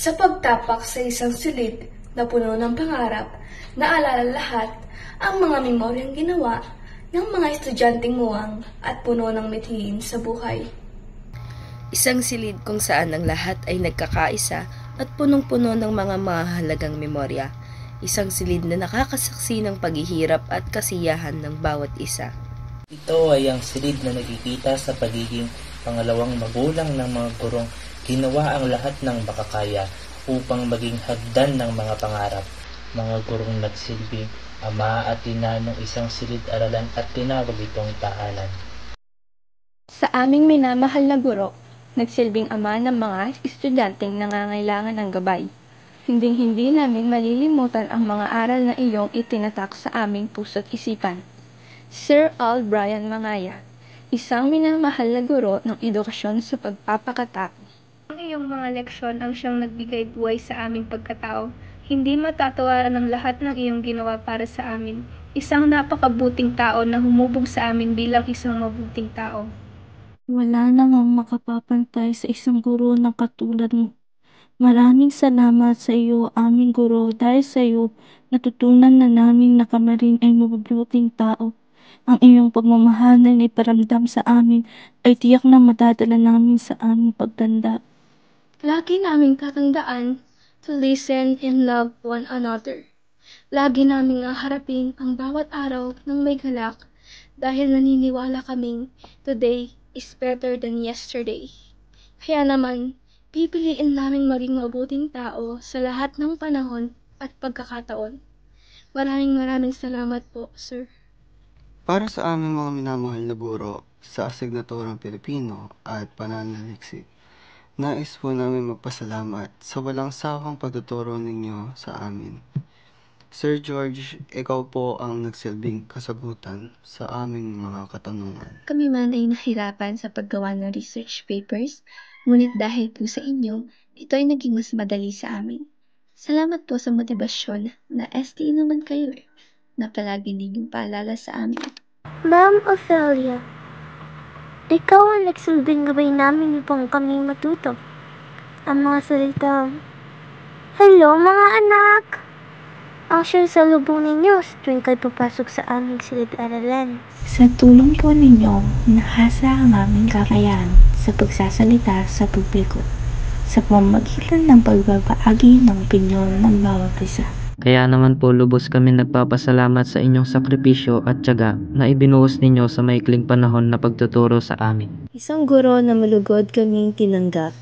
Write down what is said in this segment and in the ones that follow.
Sa pagtapak sa isang silid na puno ng pangarap, naalala lahat ang mga memoryang ginawa ng mga estudyanteng muwang at puno ng mithiin sa buhay. Isang silid kung saan ang lahat ay nagkakaisa at punong-puno ng mga mahalagang memorya. Isang silid na nakakasaksi ng paghihirap at kasiyahan ng bawat isa. Ito ay ang silid na nagkikita sa pagiging pangalawang magulang ng mga gurong ginawa ang lahat ng makakaya upang maging hagdan ng mga pangarap. Mga gurong nagsilbing ama at ina ng isang silid-aralan at tinawag itong tahanan. Sa aming minamahal na guro, nagsilbing ama ng mga estudyanteng nangangailangan ng gabay. Hinding-hindi namin malilimutan ang mga aral na iyong itinatak sa aming puso't isipan. Sir Al Brian Mangaya, isang minamahal na guro ng edukasyon sa pagpapakatao. Ang iyong mga leksyon ang siyang nagbigay buhay sa aming pagkatao. Hindi matatawaran ng lahat ng iyong ginawa para sa amin. Isang napakabuting tao na humubog sa amin bilang isang mabuting tao. Wala namang makapapantay sa isang guro na katulad mo. Maraming salamat sa iyo, aming guro. Dahil sa iyo, natutunan na namin na kami rin ay mabubuting tao. Ang iyong pagmamahal na iparamdam sa amin ay tiyak na madadala namin sa aming pagtanda. Lagi naming tatandaan to listen and love one another. Lagi naming haharapin ang bawat araw ng may galak dahil naniniwala kaming today is better than yesterday. Kaya naman, pipiliin naming maging mabuting tao sa lahat ng panahon at pagkakataon. Maraming salamat po, sir. Para sa aming mga minamahal na guro sa asignaturang Pilipino at pananaliksik, nais po namin magpasalamat sa walang sawang pagtuturo ninyo sa amin. Sir George, ikaw po ang nagsilbing kasagutan sa aming mga katanungan. Kami man ay nahirapan sa paggawa ng research papers, ngunit dahil po sa inyo, ito ay naging mas madali sa amin. Salamat po sa motibasyon na STE naman kayo na palagi ninyong paalala sa amin. Ma'am Ophelia, ikaw ang nagsilbing gabay namin upang kami matuto. Ang mga salita, hello mga anak! Ang siyang salubong ninyo sa tuwing kayo papasok sa aming silid-aralan. Sa tulong po ninyo, nahasa ang aming kakayahan sa pagsasalita sa publiko, sa pamamagitan ng pagbabaagi ng opinyon ng bawat isa. Kaya naman po lubos kami nagpapasalamat sa inyong sakripisyo at tiyaga na ibinuhos ninyo sa maikling panahon na pagtuturo sa amin. Isang guro na malugod kaming tinanggap,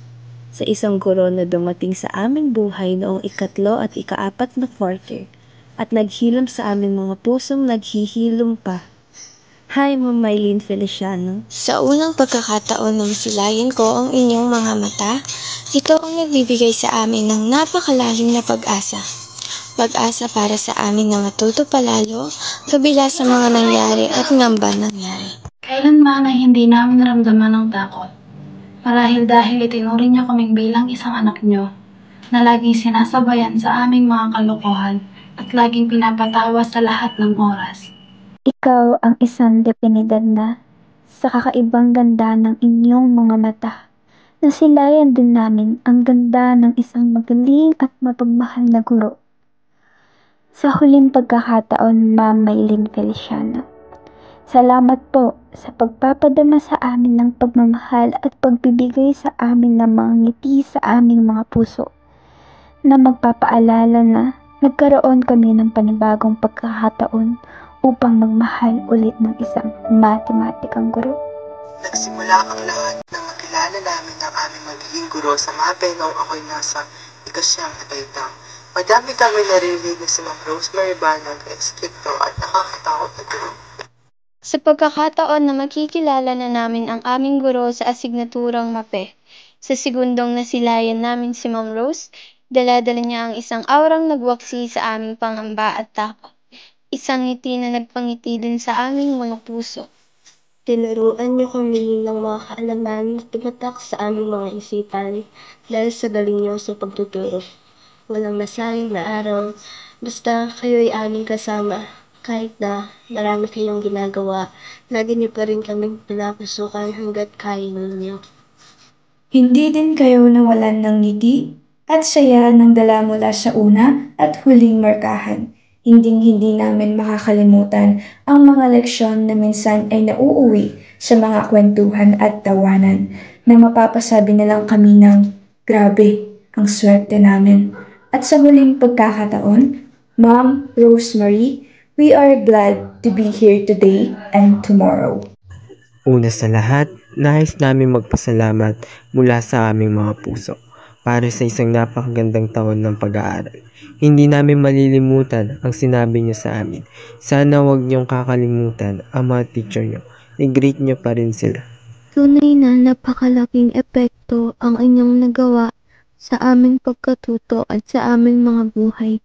sa isang guro na dumating sa aming buhay noong 3 at 4 na quarter, at naghilom sa aming mga pusong naghihilom pa. Hi, Ma'am Mylene Feliciano. Sa unang pagkakataon na masilayan ko ang inyong mga mata, ito ang nagbibigay sa amin ng napakalalim na pag-asa. Pag-asa para sa amin na matuto palalo, kabila sa mga nangyari at ngamba nangyari. Kailanman ay hindi namin naramdaman ng takot. Marahil dahil itinuring niyo kaming bilang isang anak niyo, na laging sinasabayan sa aming mga kalokohan at laging pinapatawa sa lahat ng oras. Ikaw ang isang definidad na sa kakaibang ganda ng inyong mga mata. Nasilayan din namin ang ganda ng isang magaling at mapagmahal na guro. Sa huling pagkakataon, Ma'am Mylene Feliciano, salamat po sa pagpapadama sa amin ng pagmamahal at pagbibigay sa amin ng mga ngiti sa aming mga puso na magpapaalala na nagkaroon kami ng panibagong pagkakataon upang magmahal ulit ng isang matematikang guro. Nagsimula ang lahat na makilala namin ang aming magiging guro sa MAPE noong ako'y nasa 9 na taon. Madami kami narinig na si Ma'am Rosemary Banag ay stricto at nakakatakot na guro. Sa pagkakataon na makikilala na namin ang aming guro sa asignaturang MAPE, sa segundong nasilayan namin si Ma'am Rose, dala-dala niya ang isang aurang nagwaksi sa aming pangamba at takot. Isang ngiti na nagpangiti din sa aming mga puso. Tinuruan niyo kami ng mga kaalaman na tumatak sa aming mga isipan dahil sa galing niyo sa pagtuturo. Walang nasaling na araw, basta kayo'y aming kasama. Kahit na marami kayong ginagawa, lagi niyo pa rin kaming pinapasukan hanggat kaya ninyo. Hindi din kayo nawalan ng ngiti at saya ng dala mula sa una at huling markahan. Hinding-hindi namin makakalimutan ang mga leksyon na minsan ay nauuwi sa mga kwentuhan at tawanan na mapapasabi na lang kami ng grabe ang swerte namin. At sa huling pagkakataon, Ma'am Rosemary, we are glad to be here today and tomorrow. Una sa lahat, nais namin magpasalamat mula sa aming mga puso para sa isang napakagandang taon ng pag-aaral. Hindi namin malilimutan ang sinabi niyo sa amin. Sana huwag niyong kakalimutan ang mga teacher niyo. I-greet niyo pa rin sila. Tunay na napakalaking epekto ang inyong nagawa sa aming pagkatuto at sa aming mga buhay.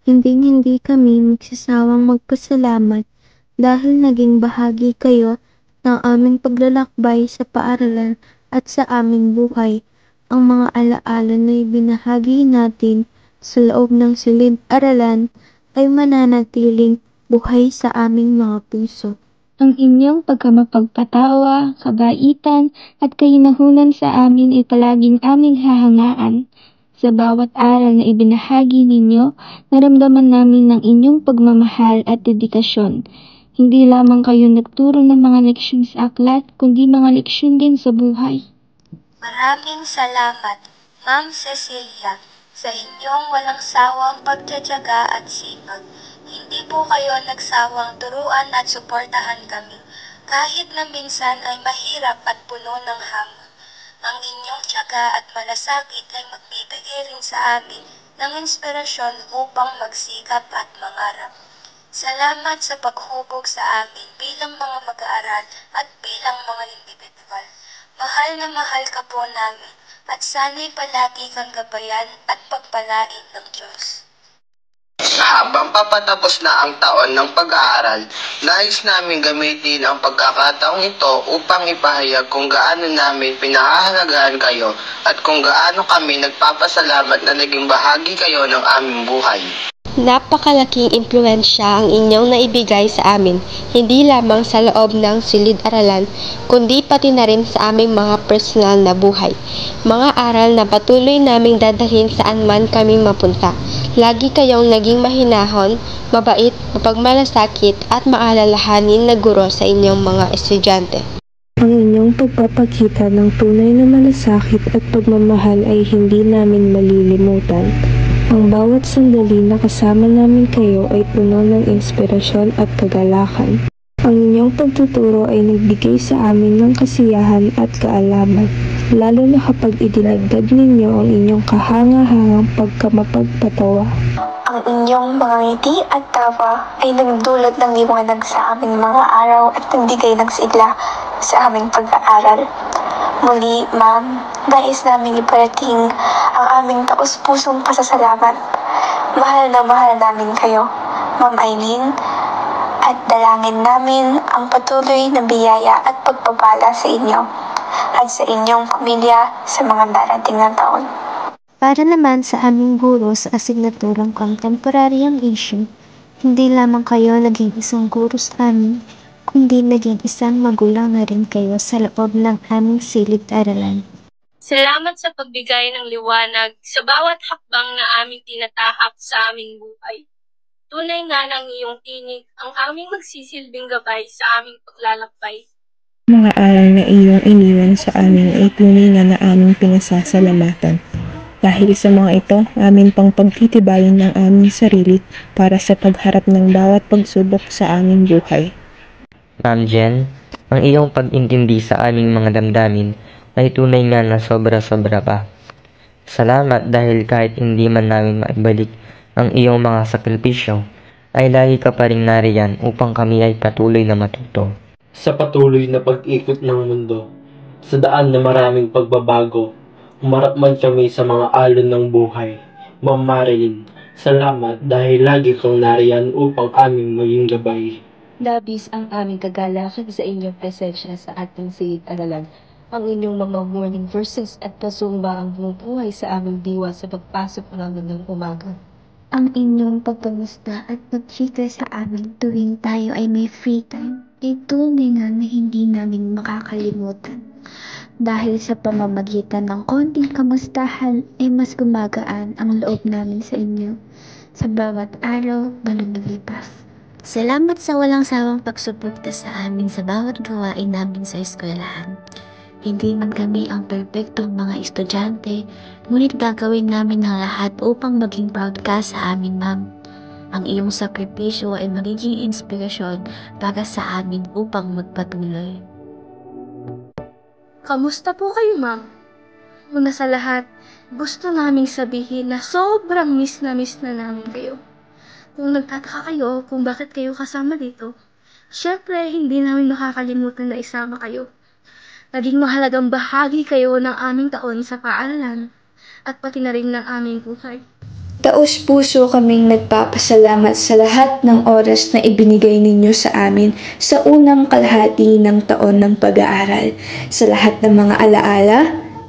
Hindi kami magsasawang magpasalamat dahil naging bahagi kayo ng aming paglalakbay sa paaralan at sa aming buhay. Ang mga alaala na ibinahagi natin sa loob ng silid-aralan ay mananatiling buhay sa aming mga puso. Ang inyong pagkamapagpatawa, kabaitan at kahinahunan sa amin ay palaging aming hahangaan. Sa bawat aral na ibinahagi ninyo, naramdaman namin ng inyong pagmamahal at dedikasyon. Hindi lamang kayo nagturo ng mga leksyon sa aklat, kundi mga leksyon din sa buhay. Maraming salamat, Ma'am Cecilia, sa inyong walang sawang pagtitiyaga at sipag. Hindi po kayo nagsawang turuan at suportahan kami, kahit na minsan ay mahirap at puno ng hamon. Ang inyong tiyaga at malasakit ay magbibigay rin sa amin ng inspirasyon upang magsikap at mangarap. Salamat sa paghubog sa amin bilang mga mag-aaral at bilang mga individual. Mahal na mahal ka po namin at sana'y palagi kang gabayan at pagpalain ng Diyos. Habang papatapos na ang taon ng pag-aaral, nais namin gamitin ang pagkakataong ito upang ipahayag kung gaano namin pinahahalagaan kayo at kung gaano kami nagpapasalamat na naging bahagi kayo ng aming buhay. Napakalaking impluwensya ang inyong naibigay sa amin, hindi lamang sa loob ng silid-aralan, kundi pati na rin sa aming mga personal na buhay. Mga aral na patuloy naming dadalhin saan man kaming mapunta. Lagi kayong naging mahinahon, mabait, mapagmalasakit at maalalahanin na guro sa inyong mga estudyante. Ang inyong pagpapakita ng tunay na malasakit at pagmamahal ay hindi namin malilimutan. Ang bawat sandali na kasama namin kayo ay puno ng inspirasyon at kagalakan. Ang inyong pagtuturo ay nagbigay sa amin ng kasiyahan at kaalaman, lalo na kapag idinagdag ninyo ang inyong kahanga-hangang pagkamapagpatawa. Ang inyong mga ngiti at tawa ay nagdulot ng liwanag sa aming mga araw at nagbigay ng sigla sa aming pag-aaral. Muli, Ma'am, nais namin iparating ang aming taus-pusong pasasalamat. Mahal namin kayo, Ma'am Eileen, at dalangin namin ang patuloy na biyaya at pagpapala sa inyo at sa inyong pamilya sa mga darating na taon. Para naman sa aming guro sa asignaturang Contemporaryong Issue, hindi lamang kayo naging isang guro sa amin, kundi naging isang magulang na rin kayo sa loob ng aming silid-aralan. Salamat sa pagbigay ng liwanag sa bawat hakbang na aming tinatahak sa aming buhay. Tunay nga ng iyong tinig ang aming magsisilbing gabay sa aming paglalakbay. Mga aral na iyong iniwan sa amin ay tunay na aming pinasasalamatan. Dahil sa mga ito, amin pang pagtitibayin ng aming sarili para sa pagharap ng bawat pagsubok sa aming buhay. Ma'am Jen, ang iyong pag-intindi sa aming mga damdamin ay tunay nga na sobra-sobra pa. Salamat dahil kahit hindi man namin maibalik ang iyong mga sakripisyo, ay lagi ka pa rin nariyan upang kami ay patuloy na matuto. Sa patuloy na pag-ikot ng mundo, sa daan na maraming pagbabago, umarap man kami sa mga alon ng buhay. Ma'am Marilyn, salamat dahil lagi kang nariyan upang aming maging gabay. Labis ang aming kagalakan sa inyong presensya sa ating silid-aralan. Ang inyong mga morning verses at pasumba ang bumubuhay sa aming diwa sa pagpasok namin ng umaga. Ang inyong pagkamusta at pagchika sa amin tuwing tayo ay may free time ay tunay nga na hindi namin makakalimutan. Dahil sa pamamagitan ng konting kamustahan ay mas gumagaan ang loob namin sa inyo sa bawat araw na lumilipas. Salamat sa walang sawang pagsuporta sa amin sa bawat gawain namin sa eskwelahan. Hindi man kami ang perpektong mga estudyante, ngunit gagawin namin ang lahat upang maging proud ka sa amin, ma'am. Ang iyong sakripisyo ay magiging inspirasyon para sa amin upang magpatuloy. Kamusta po kayo, ma'am? Una sa lahat, gusto naming sabihin na sobrang miss na namin kayo. Kung nagtataka kayo kung bakit kayo kasama dito, syempre hindi namin makakalimutan na isama kayo. Naging mahalagang bahagi kayo ng aming taon sa paaralan at pati na rin ng aming buhay. Taos-puso kaming nagpapasalamat sa lahat ng oras na ibinigay ninyo sa amin sa unang kalahati ng taon ng pag-aaral, sa lahat ng mga alaala,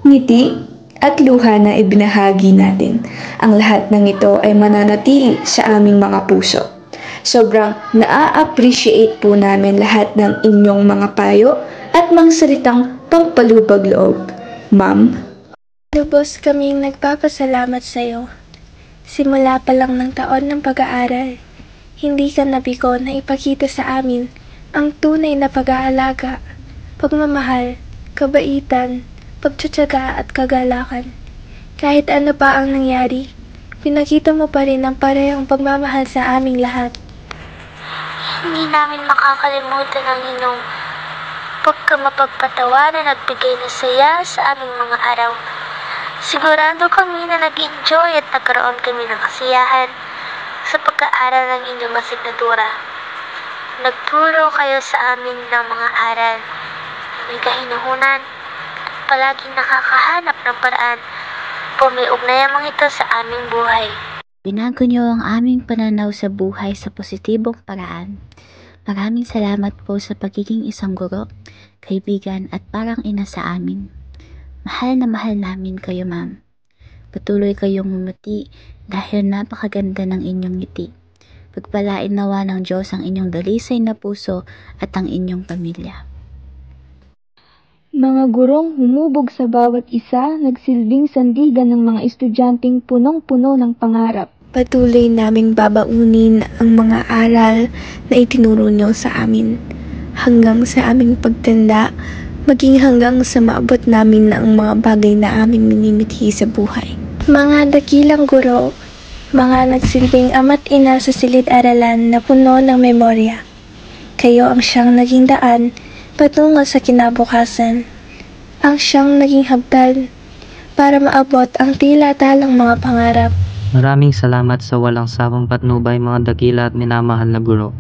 ngiti, at luha na ibinahagi natin. Ang lahat ng ito ay mananatili sa aming mga puso. Sobrang naa-appreciate po namin lahat ng inyong mga payo at mga salitang pampalubag loob. Ma'am? Lubos kaming nagpapasalamat sa iyo. Simula pa lang ng taon ng pag-aaral, hindi ka nabigo na ipakita sa amin ang tunay na pag-aalaga, pagmamahal, kabaitan, pagtsatsaga at kagalakan. Kahit ano pa ang nangyari, pinakita mo pa rin ang parehong pagmamahal sa aming lahat. Hindi namin makakalimutan ang inyong pagkamapagpatawaran at bigay na saya sa aming mga araw. Sigurado kami na nag-enjoy at nagkaroon kami ng kasiyahan sa pag-aaral ng inyong asignatura. Nagturo kayo sa amin ng mga aral na may kahinuhunan, palaging nakakahanap ng paraan pumiugnay ang mga ito sa aming buhay. Binago niyo ang aming pananaw sa buhay sa positibong paraan. Maraming salamat po sa pagiging isang guro, kaibigan at parang ina sa amin. Mahal na mahal namin kayo, ma'am. Patuloy kayong ngumiti dahil napakaganda ng inyong ngiti. Pagpalain nawa ng Diyos ang inyong dalisay na puso at ang inyong pamilya. Mga gurong humubog sa bawat isa, nagsilbing sandigan ng mga estudyanteng punong-puno ng pangarap. Patuloy naming babaunin ang mga aral na itinuro niyo sa amin. Hanggang sa aming pagtanda, maging hanggang sa maabot namin na ang mga bagay na aming minimithi sa buhay. Mga dakilang guro, mga nagsilbing ama't ina sa silid-aralan na puno ng memorya. Kayo ang siyang naging daan patungo sa kinabukasan. Ang siyang naging hagdan para maabot ang tila talang mga pangarap. Maraming salamat sa walang sawang patnubay mga dakila at minamahal na guro.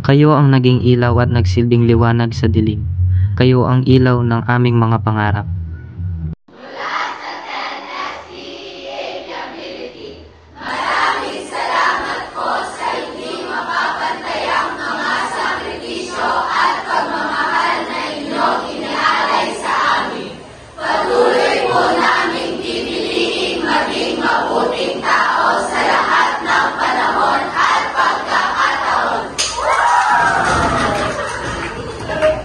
Kayo ang naging ilaw at nagsilbing liwanag sa dilim. Kayo ang ilaw ng aming mga pangarap.